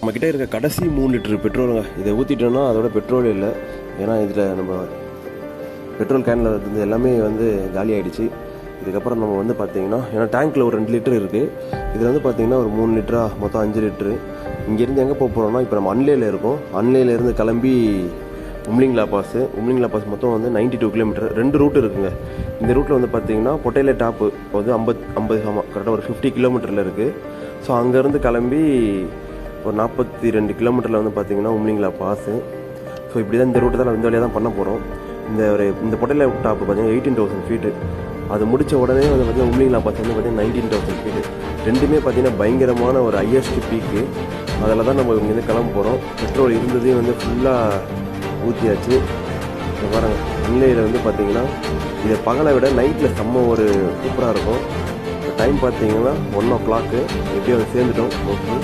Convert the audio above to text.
நம்மக்கிட்ட இருக்க கடைசி 3 லிட்டர் பெட்ரோலுங்க. இதை ஊற்றிட்டோன்னா அதோட பெட்ரோல் இல்லை. ஏன்னா இதில் நம்ம பெட்ரோல் கேனில் இருந்து எல்லாமே வந்து காலி ஆகிடுச்சு. இதுக்கப்புறம் நம்ம வந்து பார்த்திங்கன்னா, ஏன்னா டேங்க்கில் ஒரு 2 லிட்டர் இருக்குது, இதில் வந்து பார்த்திங்கன்னா ஒரு 3 லிட்டரா மொத்தம் 5 லிட்டரு. இங்கேருந்து எங்கே போக போகிறோம்னா, இப்போ நம்ம அன்லேயில் இருக்கோம். அன்லேயிலேருந்து கிளம்பி உம்லிங்லா பாஸ் மொத்தம் வந்து 92 கிலோமீட்டர். 2 ரூட் இருக்குங்க. இந்த ரூட்டில் வந்து பார்த்திங்கன்னா பொட்டையில டாப்பு வந்து 50 கரெக்டாக ஒரு 50 கிலோமீட்டரில் இருக்குது. ஸோ அங்கேருந்து கிளம்பி ஒரு 42 கிலோமீட்டரில் வந்து பார்த்திங்கன்னா உம்லிங்லா பாஸு. ஸோ இப்படி தான் இந்த ரூட்டு தான் இந்த வழியாக தான் பண்ண போகிறோம். இந்த பொட்டையில டாப்பு பார்த்திங்கன்னா 18,000 ஃபீட்டு. அது முடித்த உடனே வந்து பார்த்திங்கன்னா உம்லிங்லா பாஸ் வந்து பார்த்திங்கன்னா 19,000 ஃபீட்டு. ரெண்டுமே பார்த்திங்கன்னா பயங்கரமான ஒரு ஹையஸ்ட் பீக்கு. அதில் தான் நம்ம இங்கேருந்து கிளம்ப போகிறோம். பெட்ரோல் இருந்ததே வந்து ஃபுல்லாக ஊற்றியாச்சு. பாருங்க, அன்னையில் வந்து பார்த்திங்கன்னா இதை பகலை விட நைட்டில் செம்ம ஒரு சூப்பராக இருக்கும். டைம் பார்த்திங்கன்னா 1 o'clock. எப்படியும் சேர்ந்துட்டோம். ஓகே.